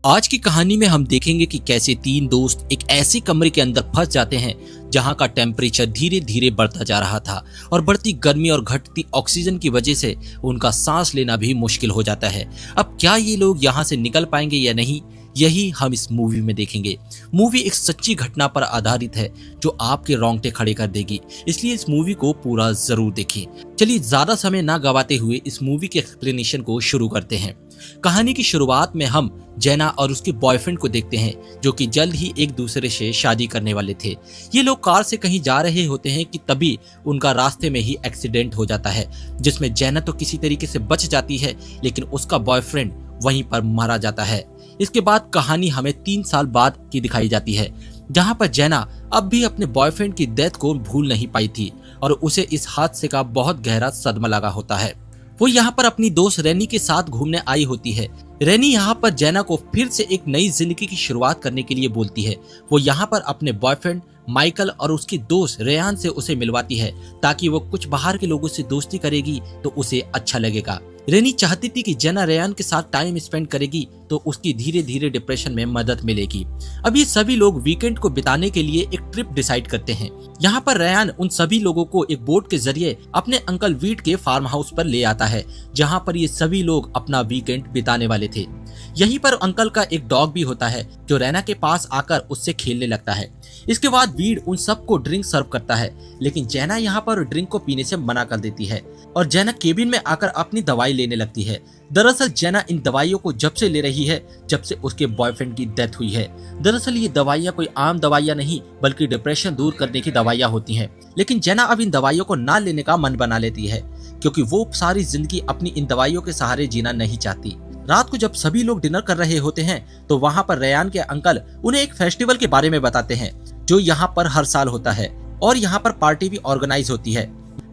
आज की कहानी में हम देखेंगे कि कैसे तीन दोस्त एक ऐसे कमरे के अंदर फंस जाते हैं जहां का टेम्परेचर धीरे धीरे बढ़ता जा रहा था और बढ़ती गर्मी और घटती ऑक्सीजन की वजह से उनका सांस लेना भी मुश्किल हो जाता है। अब क्या ये लोग यहां से निकल पाएंगे या नहीं, यही हम इस मूवी में देखेंगे। मूवी एक सच्ची घटना पर आधारित है जो आपके रोंगटे खड़े कर देगी, इसलिए इस मूवी को पूरा जरूर देखें। चलिए ज्यादा समय ना गवाते हुए इस मूवी के एक्सप्लेनेशन को शुरू करते हैं। कहानी की शुरुआत में हम जेना और उसके बॉयफ्रेंड को देखते हैं जो कि जल्द ही एक दूसरे से शादी करने वाले थे। ये लोग कार से कहीं जा रहे होते हैं कि तभी उनका रास्ते में ही एक्सीडेंट हो जाता है, जिसमें जेना तो किसी तरीके से बच जाती है लेकिन उसका बॉयफ्रेंड वहीं पर मारा जाता है। इसके बाद कहानी हमें 3 साल बाद की दिखाई जाती है, जहां पर जेना अब भी अपने बॉयफ्रेंड की डेथ को भूल नहीं पाई थी और उसे इस हादसे का बहुत गहरा सदमा लगा होता है। वो यहाँ पर अपनी दोस्त रेनी के साथ घूमने आई होती है। रेनी यहाँ पर जेना को फिर से एक नई जिंदगी की शुरुआत करने के लिए बोलती है। वो यहाँ पर अपने बॉयफ्रेंड माइकल और उसकी दोस्त रेयान से उसे मिलवाती है ताकि वो कुछ बाहर के लोगों से दोस्ती करेगी तो उसे अच्छा लगेगा। रेनी चाहती थी कि जेना रेयान के साथ टाइम स्पेंड करेगी तो उसकी धीरे धीरे डिप्रेशन में मदद मिलेगी। अब ये सभी लोग वीकेंड को बिताने के लिए एक ट्रिप डिसाइड करते हैं। यहाँ पर रेयान उन सभी लोगों को एक बोट के जरिए अपने अंकल वीट के फार्म हाउस पर ले आता है, जहाँ पर ये सभी लोग अपना वीकेंड बिताने वाले थे। यहीं पर अंकल का एक डॉग भी होता है जो रैना के पास आकर उससे खेलने लगता है। इसके बाद वीड उन सबको ड्रिंक सर्व करता है, लेकिन जेना यहाँ पर ड्रिंक को पीने से मना कर देती है और जेना केबिन में आकर अपनी दवाई लेने लगती है। दरअसल जेना इन दवाइयों को जब से ले रही है जब से उसके बॉयफ्रेंड की डेथ हुई है। दरअसल ये दवाइयाँ कोई आम दवाइयाँ नहीं बल्कि डिप्रेशन दूर करने की दवाइयाँ होती हैं, लेकिन जेना अब इन दवाइयों को ना लेने का मन बना लेती है क्योंकि वो सारी जिंदगी अपनी इन दवाइयों के सहारे जीना नहीं चाहती। रात को जब सभी लोग डिनर कर रहे होते हैं तो वहाँ पर रेयान के अंकल उन्हें एक फेस्टिवल के बारे में बताते हैं जो यहाँ पर हर साल होता है और यहाँ पर पार्टी भी ऑर्गेनाइज होती है।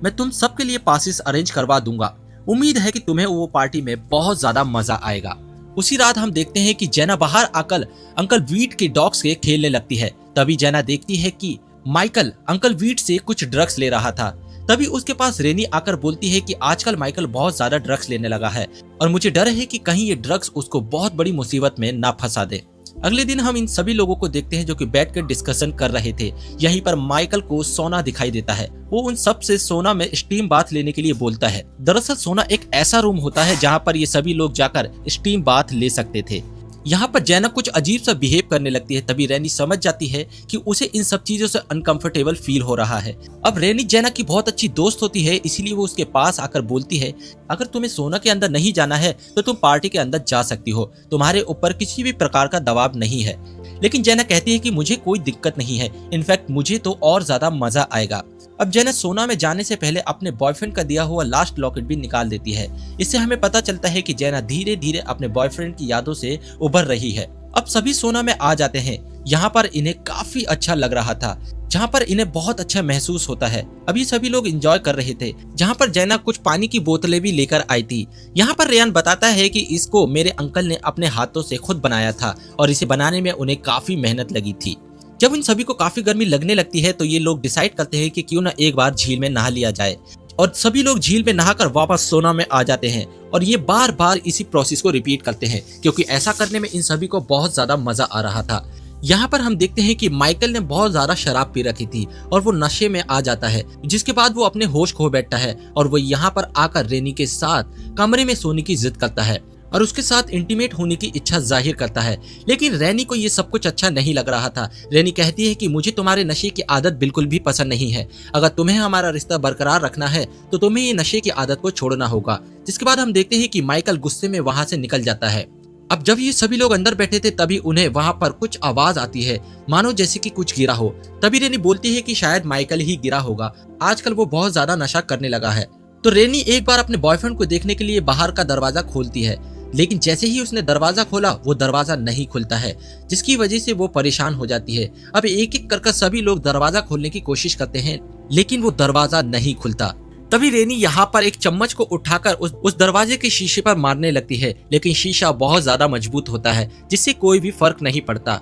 मैं तुम सबके लिए पासेस अरेंज करवा दूंगा, उम्मीद है कि तुम्हें वो पार्टी में बहुत ज्यादा मजा आएगा। उसी रात हम देखते हैं कि जेना बाहर आकर अंकल वीट के डॉग्स के खेलने लगती है। तभी जेना देखती है कि माइकल अंकल वीट से कुछ ड्रग्स ले रहा था। तभी उसके पास रेनी आकर बोलती है कि आजकल माइकल बहुत ज्यादा ड्रग्स लेने लगा है और मुझे डर है कि कहीं ये ड्रग्स उसको बहुत बड़ी मुसीबत में ना फंसा दे। अगले दिन हम इन सभी लोगों को देखते हैं जो कि बैठकर डिस्कशन कर रहे थे। यहीं पर माइकल को सोना दिखाई देता है। वो उन सब से सोना में स्टीम बाथ लेने के लिए बोलता है। दरअसल सोना एक ऐसा रूम होता है जहाँ पर ये सभी लोग जाकर स्टीम बाथ ले सकते थे। यहाँ पर जेना कुछ अजीब सा बिहेव करने लगती है। तभी रेनी समझ जाती है कि उसे इन सब चीजों से अनकंफर्टेबल फील हो रहा है। अब रेनी जेना की बहुत अच्छी दोस्त होती है, इसीलिए वो उसके पास आकर बोलती है अगर तुम्हें सोना के अंदर नहीं जाना है तो तुम पार्टी के अंदर जा सकती हो, तुम्हारे ऊपर किसी भी प्रकार का दबाव नहीं है। लेकिन जेना कहती है कि मुझे कोई दिक्कत नहीं है, इनफैक्ट मुझे तो और ज्यादा मजा आएगा। अब जेना सोना में जाने से पहले अपने बॉयफ्रेंड का दिया हुआ लास्ट लॉकेट भी निकाल देती है। इससे हमें पता चलता है कि जेना धीरे धीरे अपने बॉयफ्रेंड की यादों से उभर रही है। अब सभी सोना में आ जाते हैं। यहाँ पर इन्हें काफी अच्छा लग रहा था, जहाँ पर इन्हें बहुत अच्छा महसूस होता है। अभी सभी लोग एंजॉय कर रहे थे, जहाँ पर जेना कुछ पानी की बोतलें भी लेकर आई थी। यहाँ पर रेयान बताता है कि इसको मेरे अंकल ने अपने हाथों से खुद बनाया था और इसे बनाने में उन्हें काफी मेहनत लगी थी। जब इन सभी को काफी गर्मी लगने लगती है तो ये लोग डिसाइड करते हैं कि क्यों ना एक बार झील में नहा लिया जाए और सभी लोग झील में नहाकर वापस सोना में आ जाते हैं और ये बार बार इसी प्रोसेस को रिपीट करते हैं क्योंकि ऐसा करने में इन सभी को बहुत ज्यादा मजा आ रहा था। यहाँ पर हम देखते हैं कि माइकल ने बहुत ज्यादा शराब पी रखी थी और वो नशे में आ जाता है, जिसके बाद वो अपने होश खो बैठता है और वो यहाँ पर आकर रेनी के साथ कमरे में सोने की जिद करता है और उसके साथ इंटीमेट होने की इच्छा जाहिर करता है। लेकिन रेनी को ये सब कुछ अच्छा नहीं लग रहा था। रेनी कहती है कि मुझे तुम्हारे नशे की आदत बिल्कुल भी पसंद नहीं है, अगर तुम्हें हमारा रिश्ता बरकरार रखना है तो तुम्हें ये नशे की आदत को छोड़ना होगा। जिसके बाद हम देखते हैं कि माइकल गुस्से में वहाँ से निकल जाता है। अब जब ये सभी लोग अंदर बैठे थे तभी उन्हें वहाँ पर कुछ आवाज आती है, मानो जैसे कि कुछ गिरा हो। तभी रेनी बोलती है कि शायद माइकल ही गिरा होगा, आजकल वो बहुत ज्यादा नशा करने लगा है। तो रेनी एक बार अपने बॉयफ्रेंड को देखने के लिए बाहर का दरवाजा खोलती है, लेकिन जैसे ही उसने दरवाजा खोला वो दरवाजा नहीं खुलता है, जिसकी वजह से वो परेशान हो जाती है। अब एक एक कर सभी लोग दरवाजा खोलने की कोशिश करते हैं लेकिन वो दरवाजा नहीं खुलता। तभी रेनी यहाँ पर एक चम्मच को उठाकर उस दरवाजे के शीशे पर मारने लगती है, लेकिन शीशा बहुत ज्यादा मजबूत होता है जिससे कोई भी फर्क नहीं पड़ता।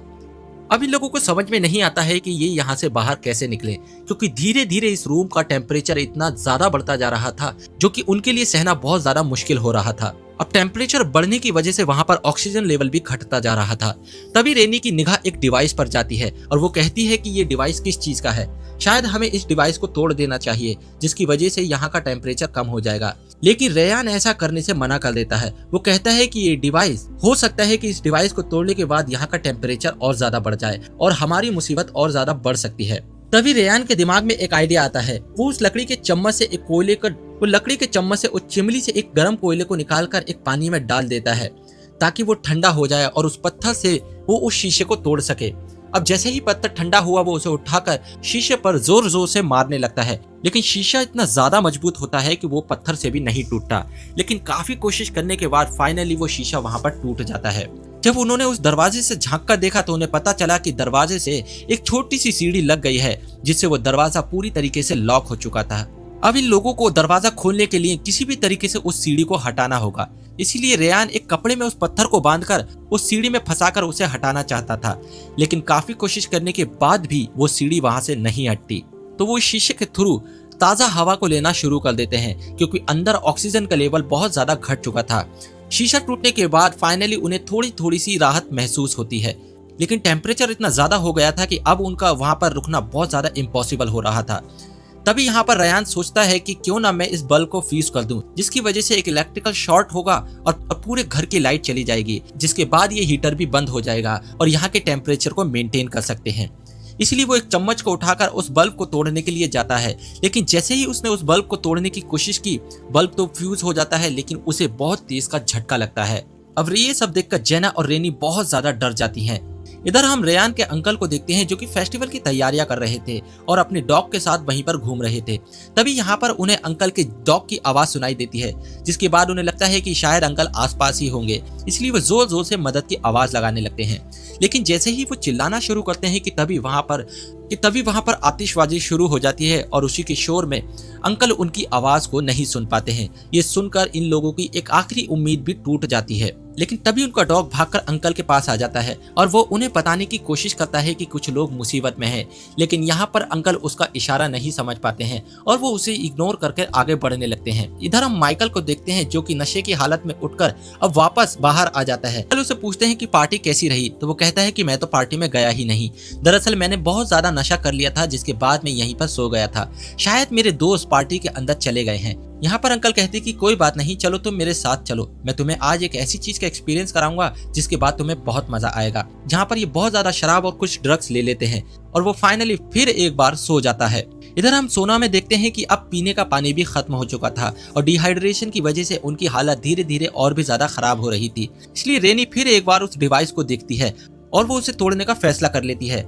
अब इन लोगों को समझ में नहीं आता है कि ये यहाँ से बाहर कैसे निकले, क्योंकि धीरे धीरे इस रूम का टेम्परेचर इतना ज्यादा बढ़ता जा रहा था जो कि उनके लिए सहना बहुत ज्यादा मुश्किल हो रहा था। अब टेम्परेचर बढ़ने की वजह से वहां पर ऑक्सीजन लेवल भी घटता जा रहा था। तभी रेनी की निगाह एक डिवाइस पर जाती है और वो कहती है कि ये डिवाइस किस चीज का है। शायद हमें इस डिवाइस को तोड़ देना चाहिए, जिसकी वजह से यहाँ का टेम्परेचर कम हो जाएगा। लेकिन रेयान ऐसा करने से मना कर देता है। वो कहता है कि ये डिवाइस, हो सकता है कि इस डिवाइस को तोड़ने के बाद यहाँ का टेम्परेचर और ज्यादा बढ़ जाए और हमारी मुसीबत और ज्यादा बढ़ सकती है। तभी रेयान के दिमाग में एक आइडिया आता है। वो उस लकड़ी के चम्मच से एक कोयले का लकड़ी के चम्मच से उस चिमनी से एक गर्म कोयले को निकालकर एक पानी में डाल देता है ताकि वो ठंडा हो जाए और उस पत्थर से वो उस शीशे को तोड़ सके। अब जैसे ही पत्थर ठंडा हुआ वो उसे उठाकर शीशे पर जोर जोर से मारने लगता है, लेकिन शीशा इतना ज्यादा मजबूत होता है कि वो पत्थर से भी नहीं टूटता। लेकिन काफी कोशिश करने के बाद फाइनली वो शीशा वहां पर टूट जाता है। जब उन्होंने उस दरवाजे से झांक कर देखा तो उन्हें पता चला कि दरवाजे से एक छोटी सी सीढ़ी लग गई है, जिससे वो दरवाजा पूरी तरीके से लॉक हो चुका था। अब इन लोगों को दरवाजा खोलने के लिए किसी भी तरीके से उस सीढ़ी को हटाना होगा। इसीलिए रेयान एक कपड़े में उस पत्थर को बांधकर उस सीढ़ी में फंसाकर उसे हटाना चाहता था, लेकिन काफी कोशिश करने के बाद भी वो सीढ़ी वहां से नहीं हटती। तो वो इस शीशे के थ्रू ताजा हवा को लेना शुरू कर देते हैं, क्योंकि अंदर ऑक्सीजन का लेवल बहुत ज्यादा घट चुका था। शीशा टूटने के बाद फाइनली उन्हें थोड़ी थोड़ी सी राहत महसूस होती है, लेकिन टेम्परेचर इतना ज्यादा हो गया था कि अब उनका वहां पर रुकना बहुत ज्यादा इम्पॉसिबल हो रहा था। तभी यहाँ पर रेयान सोचता है कि क्यों ना मैं इस बल्ब को फ्यूज कर दूं, जिसकी वजह से एक इलेक्ट्रिकल शॉर्ट होगा और पूरे घर की लाइट चली जाएगी, जिसके बाद ये हीटर भी बंद हो जाएगा और यहाँ के टेम्परेचर को मेंटेन कर सकते हैं। इसलिए वो एक चम्मच को उठाकर उस बल्ब को तोड़ने के लिए जाता है, लेकिन जैसे ही उसने उस बल्ब को तोड़ने की कोशिश की, बल्ब तो फ्यूज हो जाता है, लेकिन उसे बहुत तेज का झटका लगता है। अब ये सब देखकर जेना और रेनी बहुत ज्यादा डर जाती हैं। इधर हम रेयान के अंकल को देखते हैं जो कि फेस्टिवल की तैयारियां कर रहे थे और अपने डॉग के साथ वहीं पर घूम रहे थे। तभी यहाँ पर उन्हें अंकल के डॉग की आवाज सुनाई देती है, जिसके बाद उन्हें लगता है कि शायद अंकल आसपास ही होंगे, इसलिए वो जोर जोर से मदद की आवाज लगाने लगते हैं। लेकिन जैसे ही वो चिल्लाना शुरू करते हैं कि तभी वहां पर आतिशबाजी शुरू हो जाती है और उसी के शोर में अंकल उनकी आवाज को नहीं सुन पाते हैं। ये सुनकर इन लोगों की एक आखिरी उम्मीद भी टूट जाती है। लेकिन तभी उनका डॉग भागकर अंकल के पास आ जाता है और वो उन्हें बताने की कोशिश करता है कि कुछ लोग मुसीबत में हैं, लेकिन यहाँ पर अंकल उसका इशारा नहीं समझ पाते हैं और वो उसे इग्नोर करके आगे बढ़ने लगते हैं। इधर हम माइकल को देखते हैं जो कि नशे की हालत में उठकर अब वापस बाहर आ जाता है। उसे पूछते हैं कि पार्टी कैसी रही, तो वो कहता है कि मैं तो पार्टी में गया ही नहीं। दरअसल मैंने बहुत ज्यादा नशा कर लिया था, जिसके बाद मैं यहीं पर सो गया था। शायद मेरे दोस्त पार्टी के अंदर चले गए हैं। यहाँ पर अंकल कहते हैं कि कोई बात नहीं, चलो तुम मेरे साथ चलो, मैं तुम्हें आज एक ऐसी चीज का एक्सपीरियंस कराऊंगा जिसके बाद तुम्हें बहुत मजा आएगा। जहाँ पर ये बहुत ज्यादा शराब और कुछ ड्रग्स ले लेते हैं और वो फाइनली फिर एक बार सो जाता है। इधर हम सोना में देखते हैं कि अब पीने का पानी भी खत्म हो चुका था और डिहाइड्रेशन की वजह से उनकी हालत धीरे धीरे और भी ज्यादा खराब हो रही थी। इसलिए रेनी फिर एक बार उस डिवाइस को देखती है और वो उसे तोड़ने का फैसला कर लेती है।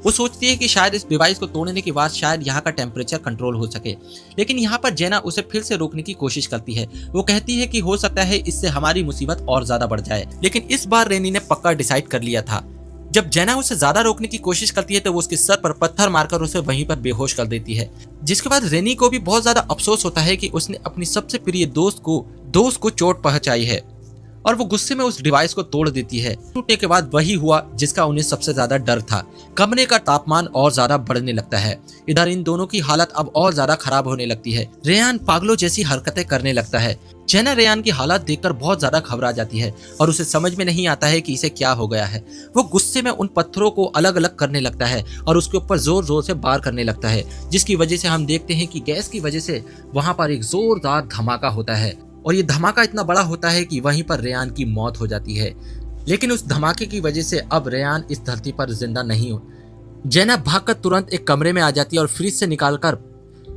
वो सोचती है कि शायद इस डिवाइस को तोड़ने के बाद शायद यहाँ का टेम्परेचर कंट्रोल हो सके, लेकिन यहाँ पर जेना उसे फिर से रोकने की कोशिश करती है। वो कहती है कि हो सकता है इससे हमारी मुसीबत और ज्यादा बढ़ जाए, लेकिन इस बार रेनी ने पक्का डिसाइड कर लिया था। जब जेना उसे ज्यादा रोकने की कोशिश करती है तो वो उसके सर पर पत्थर मारकर उसे वहीं पर बेहोश कर देती है, जिसके बाद रेनी को भी बहुत ज्यादा अफसोस होता है कि उसने अपनी सबसे प्रिय दोस्त को चोट पहुंचाई है और वो गुस्से में उस डिवाइस को तोड़ देती है। टूटने के बाद वही हुआ जिसका उन्हें सबसे ज्यादा डर था। कमरे का तापमान और ज्यादा बढ़ने लगता है। इधर इन दोनों की हालत अब और ज्यादा खराब होने लगती है। रेयान पागलों जैसी हरकतें करने लगता है। जेना रेयान की हालत देखकर बहुत ज्यादा घबरा जाती है और उसे समझ में नहीं आता है कि इसे क्या हो गया है। वो गुस्से में उन पत्थरों को अलग अलग करने लगता है और उसके ऊपर जोर जोर से वार करने लगता है, जिसकी वजह से हम देखते हैं कि गैस की वजह से वहां पर एक जोरदार धमाका होता है और ये धमाका इतना बड़ा होता है कि वहीं पर रेयान की मौत हो जाती है। लेकिन उस धमाके की वजह से अब रेयान इस धरती पर जिंदा नहीं हो। जेना भागकर तुरंत एक कमरे में आ जाती है और फ्रिज से निकालकर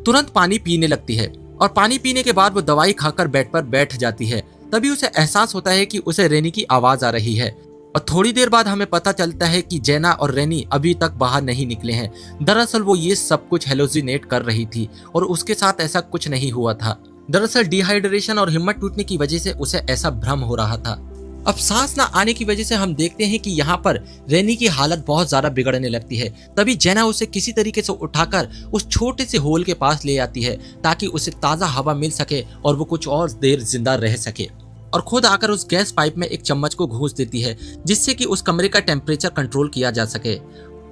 तुरंत पानी पीने लगती है और पानी पीने के बाद वो दवाई खाकर बेड पर बैठ जाती है। तभी उसे एहसास होता है कि उसे रेनी की आवाज आ रही है और थोड़ी देर बाद हमें पता चलता है कि जेना और रेनी अभी तक बाहर नहीं निकले हैं। दरअसल वो ये सब कुछ हेलोजिनेट कर रही थी और उसके साथ ऐसा कुछ नहीं हुआ था। दरअसल डिहाइड्रेशन और हिम्मत टूटने की वजह से उसे ऐसा भ्रम हो रहा था। अब सांस न आने की वजह से हम देखते हैं कि यहाँ पर रेनी की हालत बहुत ज्यादा बिगड़ने लगती है। तभी जेना उसे किसी तरीके से उठाकर उस छोटे से होल के पास ले आती है ताकि उसे ताजा हवा मिल सके और वो कुछ और देर जिंदा रह सके, और खुद आकर उस गैस पाइप में एक चम्मच को घूंस देती है जिससे कि उस कमरे का टेम्परेचर कंट्रोल किया जा सके।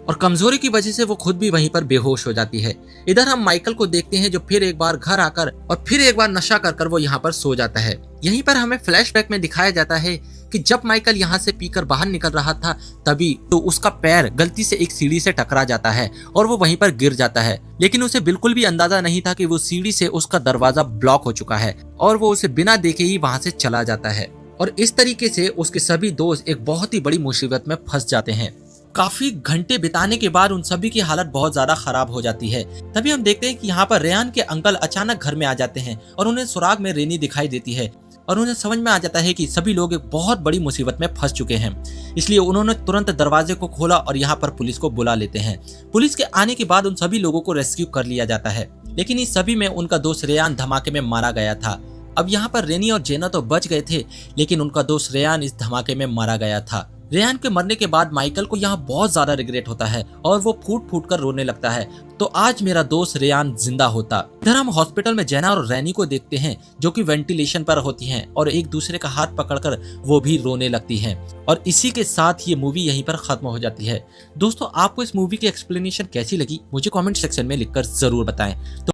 और कमजोरी की वजह से वो खुद भी वहीं पर बेहोश हो जाती है। इधर हम माइकल को देखते हैं जो फिर एक बार घर आकर और फिर एक बार नशा कर कर वो यहाँ पर सो जाता है। यहीं पर हमें फ्लैशबैक में दिखाया जाता है कि जब माइकल यहाँ से पीकर बाहर निकल रहा था तभी तो उसका पैर गलती से एक सीढ़ी से टकरा जाता है और वो वहीं पर गिर जाता है, लेकिन उसे बिल्कुल भी अंदाजा नहीं था कि वो सीढ़ी से उसका दरवाजा ब्लॉक हो चुका है और वो उसे बिना देखे ही वहां से चला जाता है। और इस तरीके से उसके सभी दोस्त एक बहुत ही बड़ी मुसीबत में फंस जाते हैं। काफी घंटे बिताने के बाद उन सभी की हालत बहुत ज्यादा खराब हो जाती है। तभी हम देखते हैं कि यहाँ पर रेयान के अंकल अचानक घर में आ जाते हैं और उन्हें सुराग में रेनी दिखाई देती है और उन्हें समझ में आ जाता है कि सभी लोग एक बहुत बड़ी मुसीबत में फंस चुके हैं। इसलिए उन्होंने तुरंत दरवाजे को खोला और यहाँ पर पुलिस को बुला लेते हैं। पुलिस के आने के बाद उन सभी लोगों को रेस्क्यू कर लिया जाता है, लेकिन इस सभी में उनका दोस्त रेयान धमाके में मारा गया था। अब यहाँ पर रेनी और जेना तो बच गए थे, लेकिन उनका दोस्त रेयान इस धमाके में मारा गया था। रेयान के मरने के बाद माइकल को यहाँ बहुत ज्यादा रिग्रेट होता है और वो फूट फूट कर रोने लगता है, तो आज मेरा दोस्त रेयान जिंदा होता। इधर हम हॉस्पिटल में जेना और रैनी को देखते हैं जो कि वेंटिलेशन पर होती हैं और एक दूसरे का हाथ पकड़कर वो भी रोने लगती हैं। और इसी के साथ ये मूवी यहीं पर खत्म हो जाती है। दोस्तों, आपको इस मूवी की एक्सप्लेनेशन कैसी लगी मुझे कमेंट सेक्शन में लिखकर जरूर बताएं।